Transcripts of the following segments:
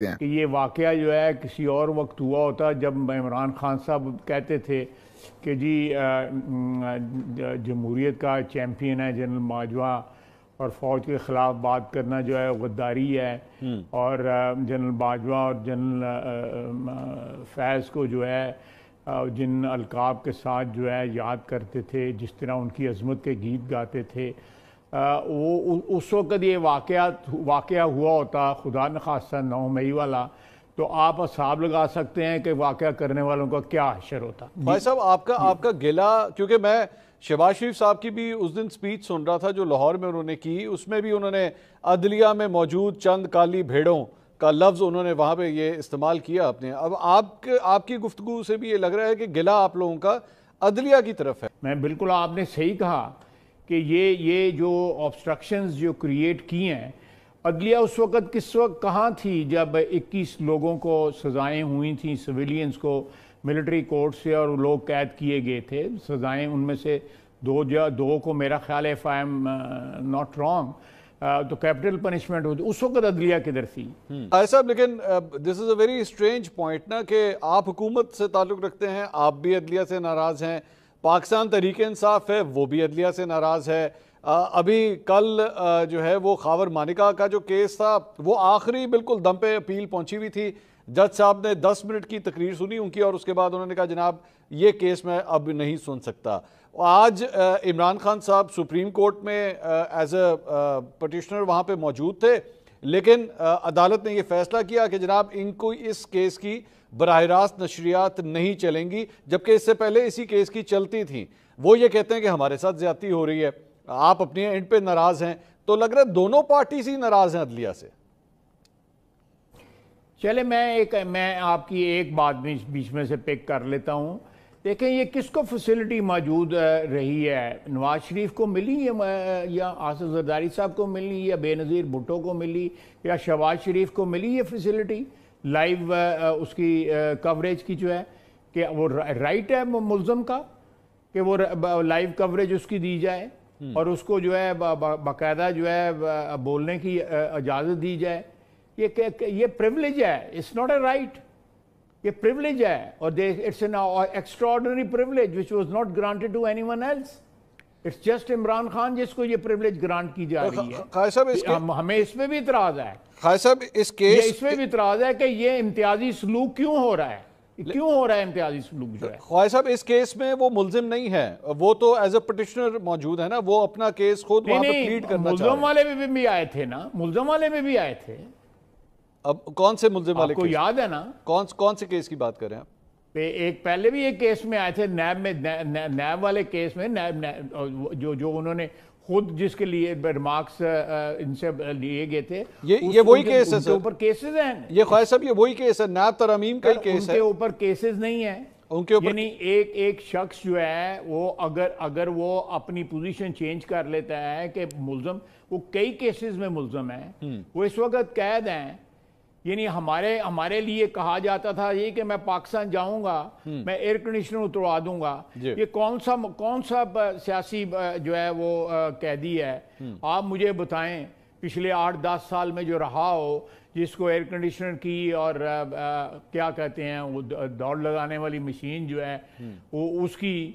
کہ یہ واقعہ جو ہے کسی اور وقت ہوا ہوتا جب عمران خان صاحب کہتے تھے کہ جی جمہوریت کا چیمپئن ہے جنرل باجوہ اور فوج کے خلاف بات کرنا جو ہے غداری ہے، اور جنرل باجوہ اور جنرل فیض کو جو ہے جن القاب کے ساتھ جو ہے یاد کرتے تھے، جس طرح ان کی عظمت کے گیت گاتے تھے، وہ اس وقت یہ واقعہ ہوا ہوتا، خدا نخواستہ 9 مئی والا، تو آپ حساب لگا سکتے ہیں کہ واقعہ کرنے والوں کا کیا حشر ہوتا۔ بھائی صاحب آپ کا گلہ، کیونکہ میں شہباز شریف صاحب کی بھی اس دن سپیچ سن رہا تھا جو لاہور میں انہوں نے کی، اس میں بھی انہوں نے عدلیہ میں موجود چند کالی بھیڑوں کا لفظ انہوں نے وہاں پہ یہ استعمال کیا اپنے۔ اب آپ کی گفتگو سے بھی یہ لگ رہا ہے کہ گلہ آپ لوگوں کا عدلیہ کی طرف ہے۔ میں بالکل، آپ نے صحیح کہا کہ یہ جو آبسٹرکشنز جو کریٹ کی ہیں، عدلیہ اس وقت کس وقت کہاں تھی جب 21 لوگوں کو سزائیں ہوئی تھیں، سویلینز کو ملٹری کورٹ سے، اور لوگ قید کیے گئے تھے، سزائیں ان میں سے دو کو میرا خیال ہے if I am not wrong تو کیپٹل پنشمنٹ ہوتی، اس وقت عدلیہ کدھر تھی؟ صاحب لیکن this is a very strange point نا، کہ آپ حکومت سے تعلق رکھتے ہیں، آپ بھی عدلیہ سے ناراض ہیں، پاکستان تحریک انصاف ہے وہ بھی عدلیہ سے ناراض ہے۔ ابھی کل جو ہے وہ خاور مانیکا کا جو کیس تھا وہ آخری بالکل دم پہ اپیل پہنچی ہوئی تھی، جج صاحب نے 10 منٹ کی تقریر سنی ان کی، اور اس کے بعد انہوں نے کہا جناب یہ کیس میں اب نہیں سن سکتا۔ آج عمران خان صاحب سپریم کورٹ میں ایز اے پٹیشنر وہاں پہ موجود تھے، لیکن عدالت نے یہ فیصلہ کیا کہ جناب ان کو اس کیس کی براہ راست نشریات نہیں چلیں گی، جبکہ اس سے پہلے اسی کیس کی چلتی تھیں۔ وہ یہ کہتے ہیں کہ ہمارے ساتھ زیادتی ہو رہی ہے، آپ اپنی اینڈ پہ ناراض ہیں، تو لگ رہا ہے دونوں پارٹیز ہی ناراض ہیں عدلیہ سے۔ چلے میں آپ کی ایک بات بیچ میں سے پک کر لیتا ہوں۔ دیکھیں یہ کس کو فیسلٹی موجود رہی ہے؟ نواز شریف کو ملی یا آصف زرداری صاحب کو ملی یا بے نظیر بھٹو کو ملی یا شہباز شریف کو ملی یہ فیسلٹی لائیو اس کی کوریج کی جو ہے، کہ وہ رائٹ ہے ملزم کا کہ وہ لائیو کوریج اس کی دی جائے اور اس کو جو ہے باقاعدہ جو ہے بولنے کی اجازت دی جائے؟ یہ پریولیج ہے، اٹس ناٹ اے رائٹ، یہ پریولیج ہے، اور it's an extraordinary privilege which was not granted to anyone else. It's just Imran Khan جس کو یہ پریولیج گرانٹ کی جا رہی ہے۔ ہمیں اس میں بھی اعتراض ہے، اس میں بھی اعتراض ہے کہ یہ امتیازی سلوک کیوں ہو رہا ہے، کیوں ہو رہا ہے امتیازی سلوک جو ہے؟ خواجہ صاحب اس کیس میں وہ ملزم نہیں ہے، وہ تو ایز اے پٹیشنر موجود ہے نا، وہ اپنا کیس خود وہاں پہ پلیڈ کرنا چاہ رہے ہیں۔ ملزم والے بھی آئے تھے نا، ملزم والے میں بھی آئے تھے۔ اب کون سے ملزم والے آپ کو یاد ہے نا کون سے کیس کی بات کر رہے ہیں آپ؟ ایک پہلے بھی ایک کیس میں آئے تھے، نیب والے کیس میں، جو انہوں نے خود جس کے لیے ریمارکس ان سے لیے گئے تھے، یہ وہی کیس ہے ان کے اوپر کیسز ہیں۔ یہ خواجہ صاحب یہ وہی کیس ہے، نیب ترامیم کا ہی کیس ہے، ان کے اوپر کیسز نہیں ہیں، ان کے اوپر یعنی ایک شخص جو ہے وہ اگر وہ اپنی پوزیشن چینج کر لیتا ہے کہ ملزم، وہ کئی کیسز میں ملزم ہے، وہ اس وقت قید ہیں۔ یعنی ہمارے لیے کہا جاتا تھا یہ کہ میں پاکستان جاؤں گا، میں ایئر کنڈیشنر اتروا دوں گا، یہ کون سا سیاسی جو ہے وہ قیدی ہے؟ آپ مجھے بتائیں پچھلے 8-10 سال میں جو رہا ہو، جس کو ایئر کنڈیشنر کی اور کیا کہتے ہیں وہ دوڑ لگانے والی مشین جو ہے وہ اس کی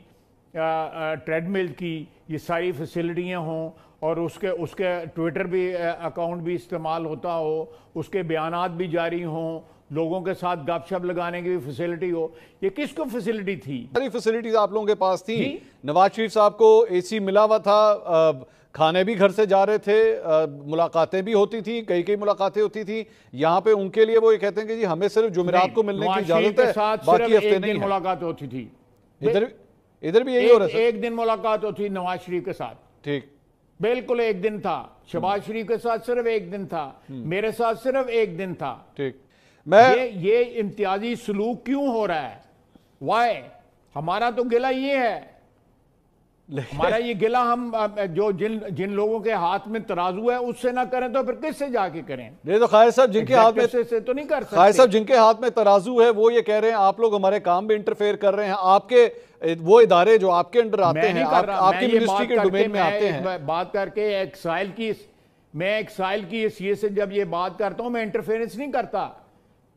ٹریڈ مل کی یہ ساری فیسلٹیاں ہوں، اور اس کے ٹویٹر بھی اکاؤنٹ بھی استعمال ہوتا ہو، اس کے بیانات بھی جاری ہوں، لوگوں کے ساتھ گپ شپ لگانے کی بھی فیسلٹی ہو، یہ کس کو فیسلٹی تھی؟ ساری فیسلٹیز آپ لوگوں کے پاس تھیں۔ نواز شریف صاحب کو اے سی ملا ہوا تھا، کھانے بھی گھر سے جا رہے تھے، ملاقاتیں بھی ہوتی تھیں، کئی ملاقاتیں ہوتی تھیں۔ یہاں پہ ان کے لیے وہ یہ کہتے ہیں کہ جی ہمیں صرف جمعرات کو ملنے کی اجازت ہے، باقی ہفتے نہیں ہے۔ ملاقات ہوتی تھی، ادھر بھی یہی ہو رہا ہے، ایک دن ملاقات ہوتی نواز شریف کے ساتھ، ٹھیک بالکل ایک دن تھا۔ شہباز شریف کے ساتھ صرف ایک دن تھا، میرے ساتھ صرف ایک دن تھا۔ ٹھیک، یہ امتیازی سلوک کیوں ہو رہا ہے؟ وائی؟ ہمارا تو گلہ یہ ہے، ہمارا یہ گلہ ہم جو جن لوگوں کے ہاتھ میں ترازو ہے اس سے نہ کریں تو پھر کس سے جا کے کریں؟ یہ تو خواجہ صاحب جن کے ہاتھ میں تو نہیں کر سکتے۔ خواجہ صاحب جن کے ہاتھ میں ترازو ہے وہ یہ کہہ رہے ہیں آپ لوگ ہمارے کام میں انٹرفیئر کر رہے ہیں، آپ کے وہ ادارے جو آپ کے انڈر آتے ہیں، آپ کی منسٹری کے ڈومین میں آتے ہیں۔ بات کر کے ایک سائل کی حیثیت سے جب یہ بات کرتا ہوں، میں انٹرفیئرنس نہیں کرتا،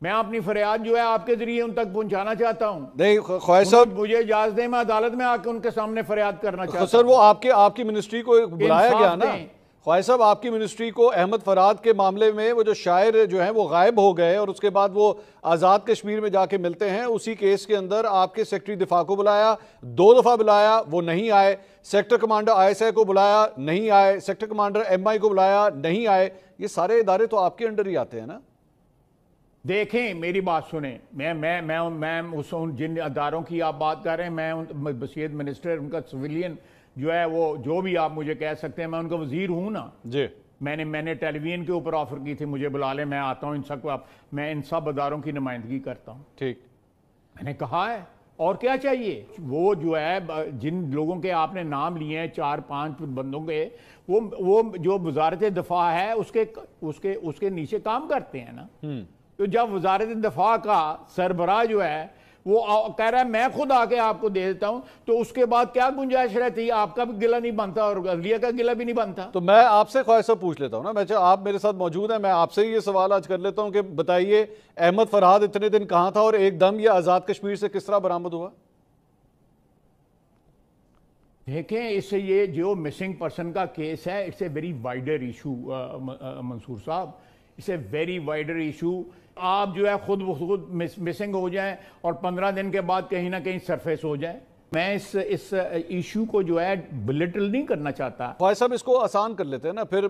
میں اپنی فریاد جو ہے آپ کے ذریعے ان تک پہنچانا چاہتا ہوں. نہیں خواہش صاحب, مجھے اجازت دیں, میں عدالت میں آ کے ان کے سامنے فریاد کرنا چاہتا ہوں. سر وہ آپ کی منسٹری کو بلایا گیا نا خواہش صاحب, آپ کی منسٹری کو احمد فرحاد کے معاملے میں وہ جو شاعر جو ہیں وہ غائب ہو گئے اور اس کے بعد وہ آزاد کشمیر میں جا کے ملتے ہیں, اسی کیس کے اندر آپ کے سیکٹری دفاع کو بلایا, 2 دفعہ بلایا, وہ نہیں آئے. سیکٹر کمانڈر ISI کو بلایا, نہیں آئے. سیکٹر کمانڈر MI کو بلایا, نہیں آئے. یہ سارے ادارے تو آپ کے انڈر ہی آتے ہیں نا. دیکھیں میری بات سنیں, میں جن اداروں کی آپ بات کر رہے ہیں, میں بصیرت منسٹر, ان کا سویلین جو ہے وہ جو بھی آپ مجھے کہہ سکتے ہیں, میں ان کا وزیر ہوں نا. جی میں نے ٹیلی ویژن کے اوپر آفر کی تھی, مجھے بلا لیں, میں آتا ہوں ان سب کو, میں ان سب اداروں کی نمائندگی کرتا ہوں. ٹھیک, میں نے کہا ہے, اور کیا چاہیے. وہ جو ہے جن لوگوں کے آپ نے نام لیے ہیں 4-5 بندوں کے, وہ جو وزارت دفاع ہے اس کے نیچے کام کرتے ہیں نا. تو جب وزارت دفاع کا سربراہ جو ہے وہ کہہ رہا ہے میں خود آ کے آپ کو دے دیتا ہوں, تو اس کے بعد کیا گنجائش رہتی ہے؟ آپ کا بھی گلہ نہیں بنتا اور عدلیہ کا گلہ بھی نہیں بنتا. تو میں آپ سے خواہش صاحب پوچھ لیتا ہوں نا, آپ میرے ساتھ موجود ہیں, میں آپ سے یہ سوال آج کر لیتا ہوں کہ بتائیے احمد فرحاد اتنے دن کہاں تھا اور ایک دم یہ آزاد کشمیر سے کس طرح برآمد ہوا؟ دیکھیں, اس سے یہ جو مسنگ پرسن کا کیس ہے, it's a very wider issue Mansoor صاحب, it's a very wider issue. آپ جو ہے خود مسنگ ہو جائیں اور 15 دن کے بعد کہیں نہ کہیں سرفیس ہو جائیں. میں اس ایشو کو جو ہے بلٹل نہیں کرنا چاہتا. خواہش صاحب اس کو آسان کر لیتے ہیں نا, پھر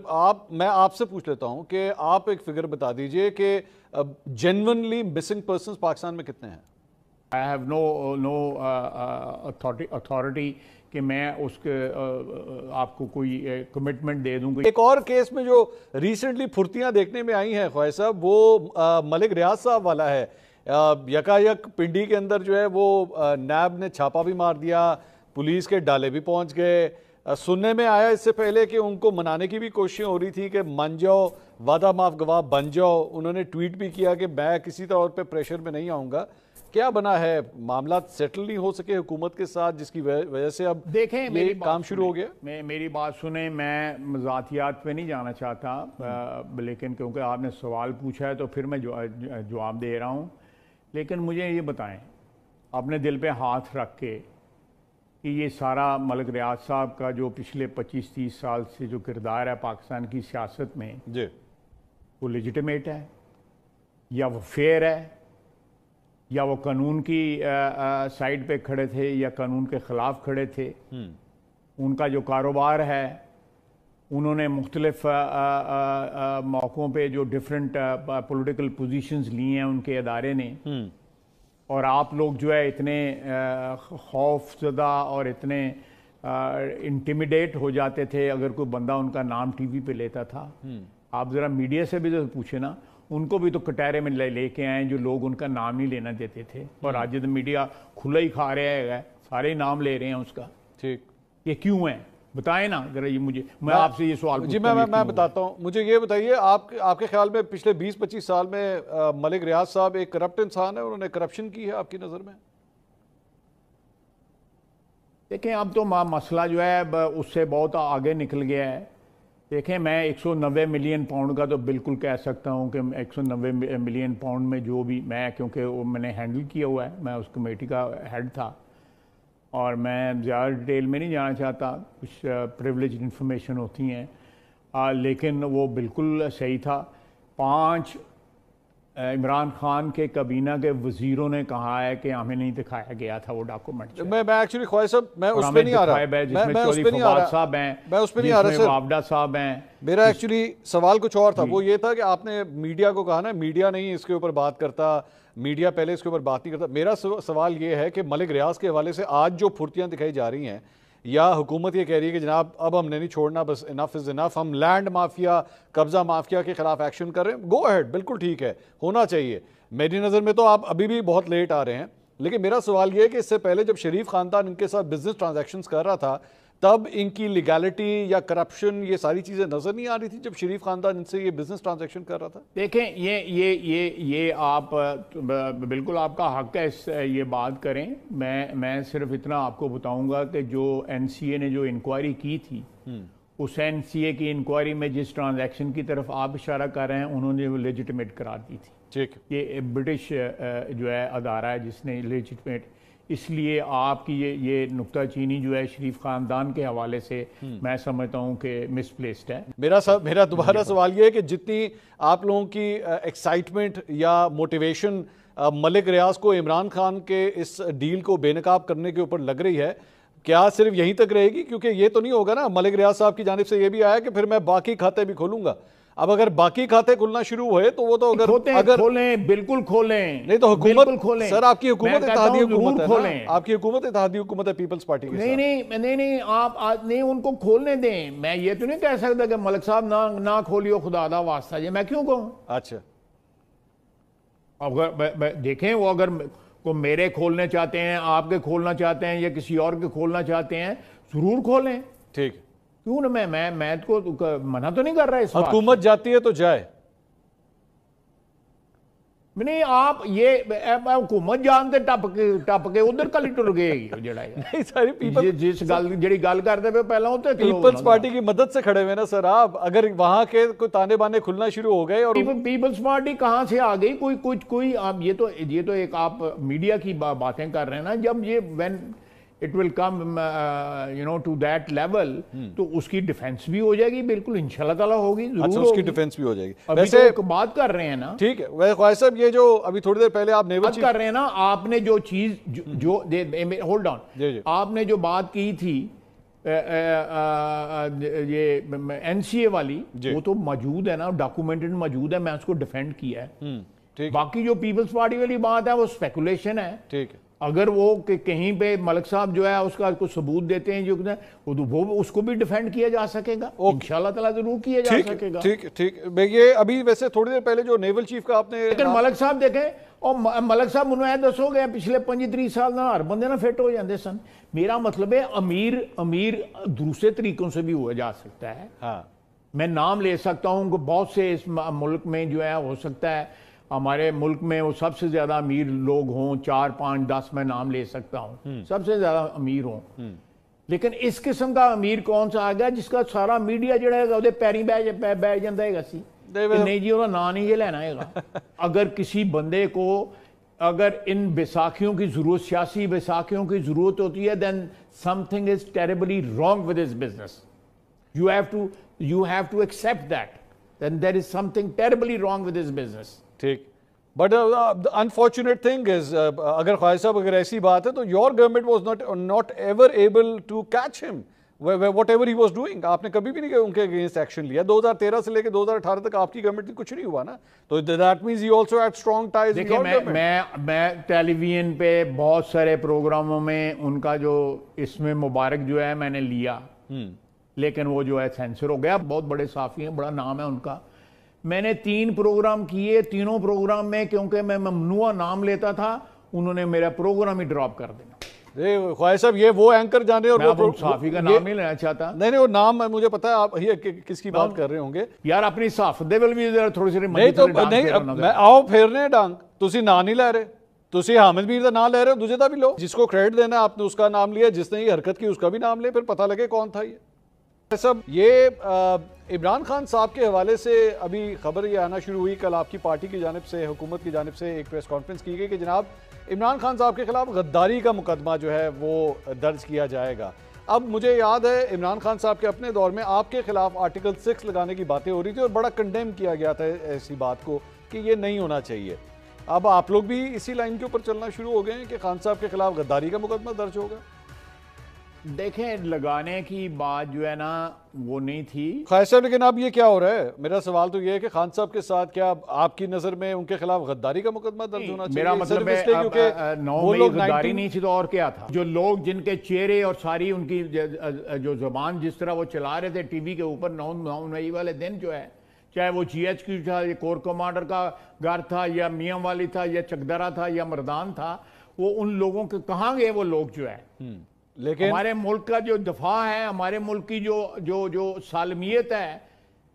میں آپ سے پوچھ لیتا ہوں کہ آپ ایک فگر بتا دیجئے کہ جینونلی مسنگ پرسنز پاکستان میں کتنے ہیں؟ I have no authority کہ میں اس کے آپ کو کوئی کمٹمنٹ دے دوں. ایک اور کیس میں جو ریسنٹلی پھرتیاں دیکھنے میں آئی ہیں خواہش صاحب, وہ ملک ریاض صاحب والا ہے. یکایک پنڈی کے اندر جو ہے وہ نیب نے چھاپا بھی مار دیا, پولیس کے ڈالے بھی پہنچ گئے. سننے میں آیا اس سے پہلے کہ ان کو منانے کی بھی کوششیں ہو رہی تھی کہ من جاؤ, وعدہ معاف گواہ بن جاؤ. انہوں نے ٹویٹ بھی کیا کہ میں کسی طور پہ پریشر میں نہیں آؤں گا. کیا بنا ہے, معاملات سیٹل نہیں ہو سکے حکومت کے ساتھ جس کی وجہ سے اب دیکھیں یہ کام شروع ہو گیا؟ میری بات سنیں, میں ذاتیات پہ نہیں جانا چاہتا, لیکن کیونکہ آپ نے سوال پوچھا ہے تو پھر میں جواب دے رہا ہوں. لیکن مجھے یہ بتائیں اپنے دل پہ ہاتھ رکھ کے کہ یہ سارا ملک ریاض صاحب کا جو پچھلے 25-30 سال سے جو کردار ہے پاکستان کی سیاست میں, جی وہ لیجیٹمیٹ ہے یا وہ فیئر ہے یا وہ قانون کی سائڈ پہ کھڑے تھے یا قانون کے خلاف کھڑے تھے؟ ان کا جو کاروبار ہے, انہوں نے مختلف موقعوں پہ جو ڈیفرنٹ پولیٹیکل پوزیشنز لی ہیں ان کے ادارے نے, اور آپ لوگ جو ہے اتنے خوف زدہ اور اتنے انٹیمیڈیٹ ہو جاتے تھے اگر کوئی بندہ ان کا نام ٹی وی پہ لیتا تھا. آپ ذرا میڈیا سے بھی پوچھیں نا, ان کو بھی تو کٹہرے میں لے کے آئے جو لوگ ان کا نام نہیں لینا دیتے تھے, اور آج جب میڈیا کھلا ہی کھا رہا ہے, سارے نام لے رہے ہیں اس کا. ٹھیک, یہ کیوں ہے بتائیں نا ذرا, یہ مجھے, میں آپ سے یہ سوال جی میں بتاتا ہوں. مجھے یہ بتائیے آپ کے خیال میں پچھلے 20-25 سال میں ملک ریاض صاحب ایک کرپٹ انسان ہے, انہوں نے کرپشن کی ہے آپ کی نظر میں؟ دیکھیں اب تو مسئلہ جو ہے اس سے بہت آگے نکل گیا ہے. دیکھیں میں 190 ملین پاؤنڈ کا تو بالکل کہہ سکتا ہوں کہ 190 ملین پاؤنڈ میں جو بھی میں کیونکہ وہ میں نے ہینڈل کیا ہوا ہے, میں اس کمیٹی کا ہیڈ تھا, اور میں زیادہ ڈیٹیل میں نہیں جانا چاہتا, کچھ پریولیجڈ انفارمیشن ہوتی ہیں, لیکن وہ بالکل صحیح تھا. 5 عمران خان کے کابینہ کے وزیروں نے کہا ہے کہ ہمیں نہیں دکھایا گیا تھا وہ ڈاکومنٹ. میں ایکچولی خواہش صاحب میں اس پہ نہیں آ رہا, جس میں چودھری فواد صاحب ہیں, جس میں وابڈا صاحب ہیں. میرا ایکچولی سوال کچھ اور تھا, وہ یہ تھا کہ آپ نے میڈیا کو کہا نا میڈیا نہیں اس کے اوپر بات کرتا, میڈیا پہلے اس کے اوپر بات نہیں کرتا. میرا سوال یہ ہے کہ ملک ریاض کے حوالے سے آج جو پھرتیاں دکھائی جا رہی ہیں, یا حکومت یہ کہہ رہی ہے کہ جناب اب ہم نے نہیں چھوڑنا, بس انف از انف, ہم لینڈ مافیا, قبضہ مافیا کے خلاف ایکشن کر رہے ہیں, گو اہیڈ, بالکل ٹھیک ہے, ہونا چاہیے. میری نظر میں تو آپ ابھی بھی بہت لیٹ آ رہے ہیں. لیکن میرا سوال یہ ہے کہ اس سے پہلے جب شریف خاندان ان کے ساتھ بزنس ٹرانزیکشنز کر رہا تھا, تب ان کی لیگالٹی یا کرپشن یہ ساری چیزیں نظر نہیں آ رہی تھی جب شریف خاندان ان سے یہ بزنس ٹرانزیکشن کر رہا تھا؟ دیکھیں یہ آپ بالکل آپ کا حق ہے یہ بات کریں. میں صرف اتنا آپ کو بتاؤں گا کہ جو NCA نے جو انکوائری کی تھی, اس NCA کی انکوائری میں جس ٹرانزیکشن کی طرف آپ اشارہ کر رہے ہیں, انہوں نے وہ لیجیٹمیٹ قرار دی تھی. ٹھیک یہ برٹش جو ہے ادارہ ہے جس نے لیجٹمیٹ، اس لیے آپ کی یہ نکتہ چینی جو ہے شریف خاندان کے حوالے سے میں سمجھتا ہوں کہ مس پلیسڈ ہے۔ میرا دوبارہ سوال یہ ہے کہ جتنی آپ لوگوں کی ایکسائٹمنٹ یا موٹیویشن ملک ریاض کو عمران خان کے اس ڈیل کو بے نقاب کرنے کے اوپر لگ رہی ہے، کیا صرف یہیں تک رہے گی؟ کیونکہ یہ تو نہیں ہوگا نا، ملک ریاض صاحب کی جانب سے یہ بھی آیا کہ پھر میں باقی کھاتے بھی کھولوں گا۔ اب اگر باقی کھاتے کھلنا شروع ہوئے تو وہ تو اگر کھولیں، بالکل کھولیں، نہیں تو حکومت کھولیں سر آپ کی حکومت اتحادی حکومت ہے نا، ہے، آپ کی حکومت اتحادی حکومت ہے پیپلز پارٹی کے ساتھ۔ نہیں آپ نہیں ان کو کھولنے دیں۔ میں یہ تو نہیں کہہ سکتا کہ ملک صاحب نہ کھولیو، خدا دا واسطہ جی، میں کیوں کہوں؟ اچھا اگر دیکھیں وہ اگر کو میرے کھولنے چاہتے ہیں، آپ کے کھولنا چاہتے ہیں یا کسی اور کے کھولنا چاہتے ہیں، ضرور کھولیں۔ ٹھیک، کیوں نہ میں کو منع تو نہیں کر رہا اس بات۔ حکومت جاتی ہے تو جائے نہیں، آپ یہ حکومت جانتے ٹپ کے ادھر کلی ٹر گئے نہیں ساری پیپل جس جڑی گل کرتے پہ پہلا ہوتے پیپلز پارٹی کی مدد سے کھڑے ہوئے نا سر آپ، اگر وہاں کے کوئی تانے بانے کھلنا شروع ہو گئے اور پیپلز پارٹی کہاں سے آ گئی؟ کوئی یہ تو ایک آپ میڈیا کی باتیں کر رہے ہیں نا، جب یہ when it will come to that level تو اس کی ڈیفنس بھی ہو جائے گی، بالکل انشاءاللہ تعالیٰ ہوگی، ضرور اچھا اس کی ڈیفنس بھی ہو جائے گی۔ ویسے بات کر رہے ہیں نا، ٹھیک ہے خواہش صاحب، یہ جو ابھی تھوڑی دیر پہلے آپ نیول چیف کر رہے ہیں نا، آپ نے جو چیز جو ہولڈ آن، آپ نے جو بات کی تھی یہ این سی اے والی، وہ تو موجود ہے نا، ڈاکومنٹڈ موجود ہے، میں اس کو ڈیفینڈ کیا ہے۔ باقی جو پیپلز پارٹی والی بات ہے وہ اسپیکولیشن ہے۔ ٹھیک ہے، اگر وہ کہیں پہ ملک صاحب جو ہے اس کا کوئی ثبوت دیتے ہیں جو وہ اس کو بھی ڈیفینڈ کیا جا سکے گا، انشاءاللہ تعالیٰ ضرور کیا جا سکے گا۔ ٹھیک یہ ابھی ویسے تھوڑی دیر پہلے جو نیول چیف کا آپ نے لیکن ملک صاحب دیکھیں، اور ملک صاحب انہوں نے دسو گے پچھلے 25-30 سال نہ ہر بندے نہ فٹ ہو جاندے سن۔ میرا مطلب ہے امیر دوسرے طریقوں سے بھی ہوا جا سکتا ہے۔ میں نام لے سکتا ہوں کہ بہت سے اس ملک میں جو ہے ہو سکتا ہے ہمارے ملک میں وہ سب سے زیادہ امیر لوگ ہوں، 4 5 10 میں نام لے سکتا ہوں، سب سے زیادہ امیر ہوں، لیکن اس قسم کا امیر کون سا آ گیا جس کا سارا میڈیا جڑا ہے وہ پیری بیٹھ جاتا ہے سی کہ نہیں جی وہ نام نہیں یہ لینا ہے گا۔ اگر کسی بندے کو اگر ان بیساکھیوں کی ضرورت، سیاسی بیساکھیوں کی ضرورت ہوتی ہے then something is terribly wrong with his business. You have to accept that. Then there is something terribly wrong with his business. ٹھیک، بٹ unfortunate thing is اگر خواہش صاحب اگر ایسی بات ہے تو your government was not ever able to catch him whatever he was doing. آپ نے کبھی بھی نہیں ان کے اگینسٹ ایکشن لیا۔ 2013 سے لے کے 2018 تک آپ کی گورنمنٹ کچھ نہیں ہوا نا، تو that means he also had strong ties with your government. میں ٹیلی ویژن پہ بہت سارے پروگراموں میں ان کا جو اس میں مبارک جو ہے میں نے لیا، لیکن وہ جو ہے سینسر ہو گیا۔ بہت بڑے صحافی ہیں، بڑا نام ہے ان کا۔ میں نے 3 پروگرام کیے، تینوں پروگرام میں کیونکہ میں ممنوع نام لیتا تھا انہوں نے میرا پروگرام ہی ڈراپ کر دینا۔ خواہش صاحب یہ وہ اینکر جانے اور میں صحافی کا نام نہیں لینا چاہتا۔ نہیں وہ نام مجھے پتا ہے آپ یہ کس کی بات کر رہے ہوں گے یار، اپنی صحافت دے ول بھی تھوڑی سی میں آؤ پھیرنے ڈانگ تسی نا نہیں لے رہے، تسی حامد میر دا نام لے رہے ہو، دوسرے دا بھی لو، جس کو کریڈٹ دینا آپ نے اس کا نام لیا، جس نے یہ حرکت کی اس کا بھی نام لے، پھر پتہ لگے کون تھا یہ سب۔ یہ عمران خان صاحب کے حوالے سے ابھی خبر یہ آنا شروع ہوئی، کل آپ کی پارٹی کی جانب سے، حکومت کی جانب سے ایک پریس کانفرنس کی گئی کہ جناب عمران خان صاحب کے خلاف غداری کا مقدمہ جو ہے وہ درج کیا جائے گا۔ اب مجھے یاد ہے عمران خان صاحب کے اپنے دور میں آپ کے خلاف آرٹیکل 6 لگانے کی باتیں ہو رہی تھی اور بڑا کنڈیم کیا گیا تھا ایسی بات کو کہ یہ نہیں ہونا چاہیے۔ اب آپ لوگ بھی اسی لائن کے اوپر چلنا شروع ہو گئے ہیں کہ خان صاحب کے خلاف غداری کا مقدمہ درج ہوگا؟ دیکھیں، لگانے کی بات جو ہے نا وہ نہیں تھی خواہش صاحب، لیکن اب یہ کیا ہو رہا ہے؟ میرا سوال تو یہ ہے کہ خان صاحب کے ساتھ کیا آپ کی نظر میں ان کے خلاف غداری کا مقدمہ درج ہونا چاہیے؟ میرا مطلب ہے 9 میں غداری نہیں تھی تو اور کیا تھا؟ جو لوگ جن کے چہرے اور ساری ان کی جو زبان جس طرح وہ چلا رہے تھے ٹی وی کے اوپر 9 مئی والے دن جو ہے، چاہے وہ جی ایچ کیو تھا، یا کور کمانڈر کا گھر تھا، یا میاں والی تھا، یا چکدرہ تھا، یا مردان تھا، وہ ان لوگوں کے کہاں گئے وہ لوگ جو ہے؟ لیکن ہمارے ملک کا جو دفاع ہے، ہمارے ملک کی جو سالمیت ہے،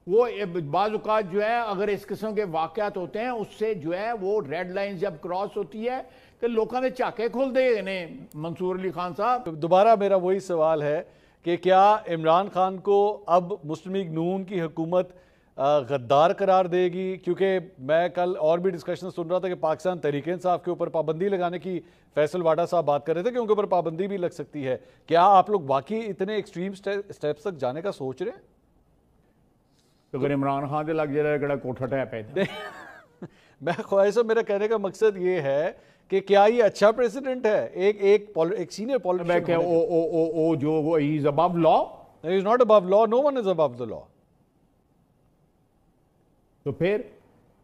وہ بعض اوقات جو ہے اگر اس قسم کے واقعات ہوتے ہیں اس سے جو ہے وہ ریڈ لائن جب کراس ہوتی ہے کہ لوگوں نے چاکے کھول دے انہیں منصور علی خان صاحب۔ دوبارہ میرا وہی سوال ہے کہ کیا عمران خان کو اب مسلم لیگ نون کی حکومت غدار قرار دے گی؟ کیونکہ میں کل اور بھی ڈسکشن سن رہا تھا کہ پاکستان تحریک انصاف کے اوپر پابندی لگانے کی فیصل واڈا صاحب بات کر رہے تھے کہ ان کے اوپر پابندی بھی لگ سکتی ہے. کیا آپ لوگ واقعی اتنے ایکسٹریم سٹیپس تک جانے کا سوچ رہے ہیں؟ تو اگر عمران خان سے لگ جائے گا کوٹھا ٹیپ ہے. میں خواہش ہے، میرا کہنے کا مقصد یہ ہے کہ کیا یہ اچھا پریزیڈنٹ ہے ایک سینئر پولیٹیشین؟ جو ہی از ابو لا. ہی is not Abu law. Know one is ابو دی لا. تو پھر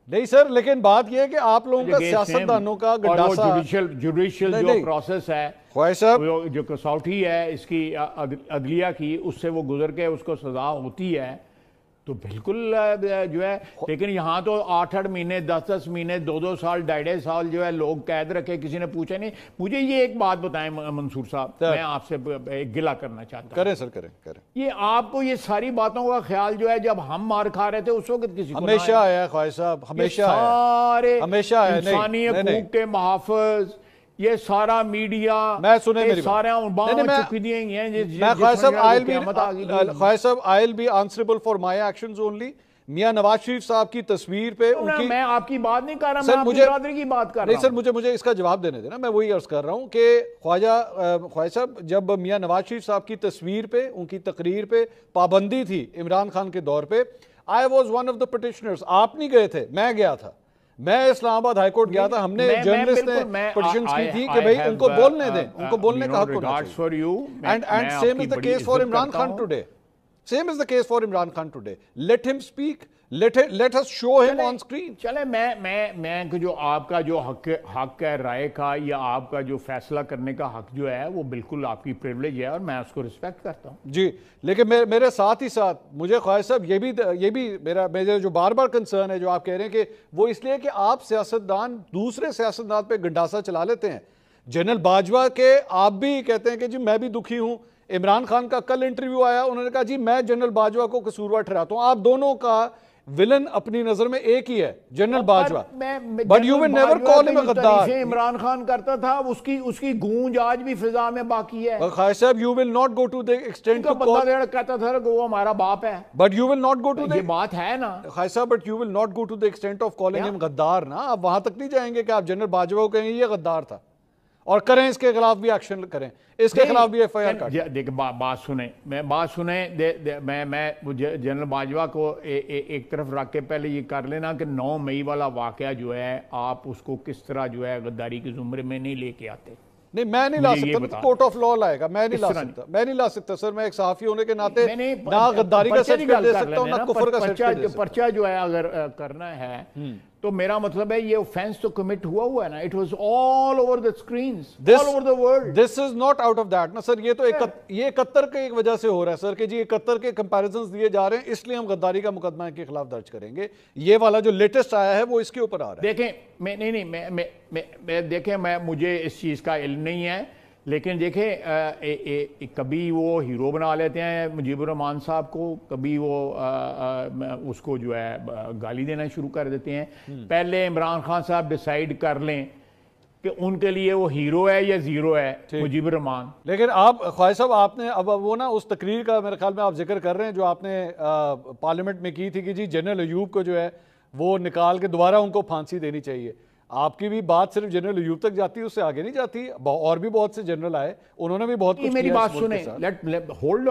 نہیں سر، لیکن بات یہ ہے کہ آپ لوگوں کا سیاستدانوں کا گڈاسا جوڈیشل جو پروسیس ہے، خواہش صاحب جو کسوٹی ہے اس کی عدلیہ کی، اس سے وہ گزر کے اس کو سزا ہوتی ہے تو بالکل جو ہے. لیکن یہاں تو 8 مہینے 10 مہینے 2 سال 2.5 سال جو ہے لوگ قید رکھے، کسی نے پوچھا نہیں. مجھے یہ ایک بات بتائیں منصور صاحب، میں آپ سے گلہ کرنا چاہتا ہوں. کریں سر، کریں. یہ آپ کو یہ ساری باتوں کا خیال جو ہے جب ہم مار کھا رہے تھے اس وقت کسی کو ہمیشہ آیا ہے خواہش صاحب، ہمیشہ سارے انسانی حقوق کے محافظ، یہ سارا میڈیا، میں سنیں میری سارے چکی دی ہیں. میں خواہش صاحب I will be answerable for my actions only. Mian Nawaz شریف صاحب کی تصویر پہ ان کی، میں آپ کی بات نہیں کر رہا، میں آپ کی برادری کی بات کر رہا ہوں. نہیں سر، مجھے اس کا جواب دینے دینا. میں وہی عرض کر رہا ہوں کہ خواجہ صاحب، جب میاں نواز شریف صاحب کی تصویر پہ، ان کی تقریر پہ پابندی تھی عمران خان کے دور پہ، I was one of the petitioners. آپ نہیں گئے تھے، میں گیا تھا. میں اسلام آباد ہائی کورٹ گیا تھا. ہم نے جرنلسٹ نے پٹیشنز کی تھی کہ بھئی ان کو بولنے دیں، ان کو بولنے کا حق ہونا چاہیے. And same is the case for Imran Khan today. Same is the case for Imran Khan today. Let him speak. Let us show him on screen. چلے میں جو آپ کا جو حق ہے رائے کا یا آپ کا جو فیصلہ کرنے کا حق جو ہے وہ بالکل آپ کی پریولیج ہے اور میں اس کو رسپیکٹ کرتا ہوں. جی، لیکن میرے ساتھ ہی ساتھ مجھے خواہش صاحب یہ بھی میرا جو بار بار کنسرن ہے جو آپ کہہ رہے ہیں کہ وہ اس لیے کہ آپ سیاستدان دوسرے سیاستدان پہ گنڈاسا چلا لیتے ہیں. جنرل باجوہ کے آپ بھی کہتے ہیں کہ جی میں بھی دکھی ہوں. عمران خان کا کل انٹرویو آیا، انہوں نے کہا جی میں جنرل باجوہ کو قصوروار ٹھہراتا ہوں. آپ دونوں کا ولن اپنی نظر میں ایک ہی ہے، general Bajwa. But you will never call him a غدار. عمران خان کرتا تھا، اس کی گونج آج بھی فضا میں باقی ہے. خواہش صاحب you will not go to the extent to call. بندہ کہتا تھا کہ وہ ہمارا باپ ہے. But you will not go to the. یہ بات ہے نا خواہش صاحب, but you will not go to the extent of calling him غدار نا. آپ وہاں تک نہیں جائیں گے کہ آپ جنرل باجوہ کو کہیں یہ غدار تھا اور کریں اس کے خلاف بھی ایکشن کریں, اس کے خلاف بھی ایف آئی آر کاٹیں. دیکھ بات سنیں, میں جنرل باجوہ کو ایک طرف رکھ کے پہلے یہ کر لینا کہ 9 مئی والا واقعہ جو ہے آپ اس کو کس طرح جو ہے غداری کے زمرے میں نہیں لے کے آتے. نہیں میں نہیں لا سکتا, کورٹ آف لا لائے گا. میں نہیں لا سکتا سر, میں ایک صحافی ہونے کے ناطے نہ غداری کا سرٹیفکیٹ دے سکتا ہوں نہ کفر کا سرٹیفکیٹ دے سکتا ہوں. پرچہ جو ہے اگر کرنا ہے تو میرا مطلب ہے یہ اوفینس تو کمٹ ہوا ہے نا. It was all over the screens, all over the world. This is not out of that نا سر. یہ تو 71 کے ایک وجہ سے ہو رہا ہے سر کہ جی 71 کے کمپیریزنز دیے جا رہے ہیں, اس لیے ہم غداری کا مقدمہ کے خلاف درج کریں گے. یہ والا جو لیٹسٹ آیا ہے وہ اس کے اوپر آ رہا ہے. دیکھیں میں مجھے اس چیز کا علم نہیں ہے, لیکن دیکھیں کبھی وہ ہیرو بنا لیتے ہیں مجیب الرحمان صاحب کو, کبھی وہ اس کو جو ہے گالی دینا شروع کر دیتے ہیں. پہلے عمران خان صاحب ڈیسائیڈ کر لیں کہ ان کے لیے وہ ہیرو ہے یا زیرو ہے مجیب الرحمان. لیکن آپ خواہش صاحب آپ نے اب وہ نا اس تقریر کا میرے خیال میں آپ ذکر کر رہے ہیں جو آپ نے پارلیمنٹ میں کی تھی کہ جی جنرل ایوب کو جو ہے وہ نکال کے دوبارہ ان کو پھانسی دینی چاہیے. آپ کی بھی بات صرف جنرل ایوب تک جاتی ہے, اس سے آگے نہیں جاتی. اور بھی بہت سے جنرل آئے, انہوں نے بھی بہت کچھ. میری بات سنیں, ہولڈ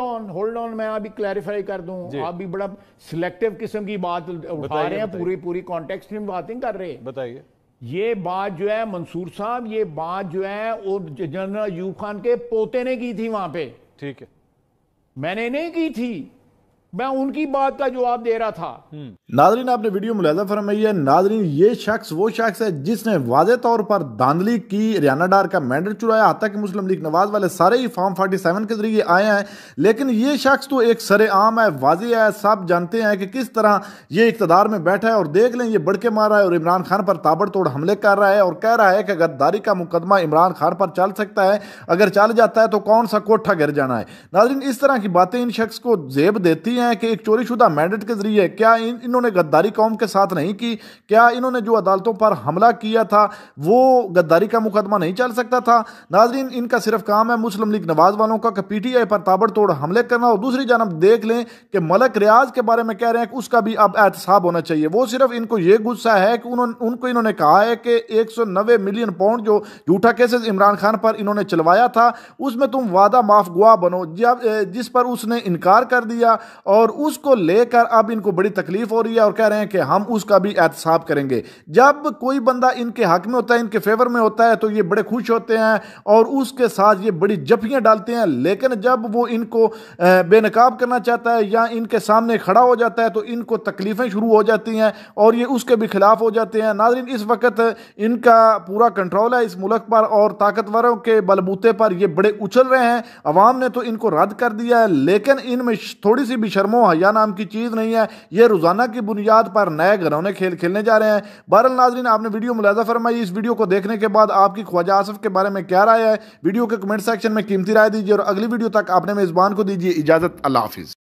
آن, میں ابھی کلیریفائی کر دوں. آپ بھی بڑا سلیکٹیو قسم کی بات اٹھا رہے ہیں, پوری کانٹیکسٹ میں باتیں کر رہے ہیں. بتائیے. یہ بات جو ہے منصور صاحب, یہ بات جو ہے وہ جنرل ایوب خان کے پوتے نے کی تھی وہاں پہ. ٹھیک ہے, میں نے نہیں کی تھی, میں ان کی بات کا جواب دے رہا تھا. ناظرین آپ نے ویڈیو ملاحظہ فرمائی ہے. ناظرین یہ شخص وہ شخص ہے جس نے واضح طور پر دھاندلی کی, ریانہ ڈار کا مینڈیٹ چرایا, حتیٰ کہ مسلم لیگ نواز والے سارے ہی فارم 47 کے ذریعے آئے ہیں. لیکن یہ شخص تو ایک سر عام ہے, واضح ہے, سب جانتے ہیں کہ کس طرح یہ اقتدار میں بیٹھا ہے. اور دیکھ لیں یہ بڑھ کے مار رہا ہے اور عمران خان پر تابڑ توڑ حملے کر رہا ہے اور کہہ رہا ہے کہ غداری کا مقدمہ عمران خان پر چل سکتا ہے, اگر چل جاتا ہے تو کون سا کوٹھا گر جانا ہے. ناظرین اس طرح کی باتیں ان شخص کو زیب دیتی ہیں ہیں کہ ایک چوری شدہ مینڈیٹ کے ذریعے کیا انہوں نے غداری قوم کے ساتھ نہیں کی؟ کیا انہوں نے جو عدالتوں پر حملہ کیا تھا وہ غداری کا مقدمہ نہیں چل سکتا تھا؟ ناظرین، ان کا صرف کام ہے مسلم لیگ نواز والوں کا کہ پی ٹی آئی پر تابڑ توڑ حملے کرنا، اور دوسری جانب دیکھ لیں کہ ملک ریاض کے بارے میں کہہ رہے ہیں کہ اس کا بھی اب احتساب ہونا چاہیے۔ وہ صرف ان کو یہ غصہ ہے کہ انہوں نے کہا ہے کہ 190 ملین پاؤنڈ جو جھوٹا کیسز عمران خان پر انہوں نے چلوایا تھا اس میں تم وعدہ معاف گواہ بنو، جس پر اس نے انکار کر دیا، اور اس کو لے کر اب ان کو بڑی تکلیف ہو رہی ہے اور کہہ رہے ہیں کہ ہم اس کا بھی احتساب کریں گے۔ جب کوئی بندہ ان کے حق میں ہوتا ہے، ان کے فیور میں ہوتا ہے، تو یہ بڑے خوش ہوتے ہیں اور اس کے ساتھ یہ بڑی جفیاں ڈالتے ہیں، لیکن جب وہ ان کو بے نقاب کرنا چاہتا ہے یا ان کے سامنے کھڑا ہو جاتا ہے تو ان کو تکلیفیں شروع ہو جاتی ہیں اور یہ اس کے بھی خلاف ہو جاتے ہیں۔ ناظرین، اس وقت ان کا پورا کنٹرول ہے اس ملک پر اور طاقتوروں کے بلبوتے پر یہ بڑے اچھل رہے ہیں۔ عوام نے تو ان کو رد کر دیا ہے، لیکن ان میں تھوڑی سی بھی شرم و حیا نام کی چیز نہیں ہے۔ یہ روزانہ کی بنیاد پر نئے گھرونے کھیل کھیلنے جا رہے ہیں۔ بہرحال ناظرین، آپ نے ویڈیو ملاحظہ فرمائی، اس ویڈیو کو دیکھنے کے بعد آپ کی خواجہ آصف کے بارے میں کیا رائے ہے؟ ویڈیو کے کمنٹ سیکشن میں قیمتی رائے دیجیے اور اگلی ویڈیو تک آپ نے میزبان کو دیجیے اجازت۔ اللہ حافظ۔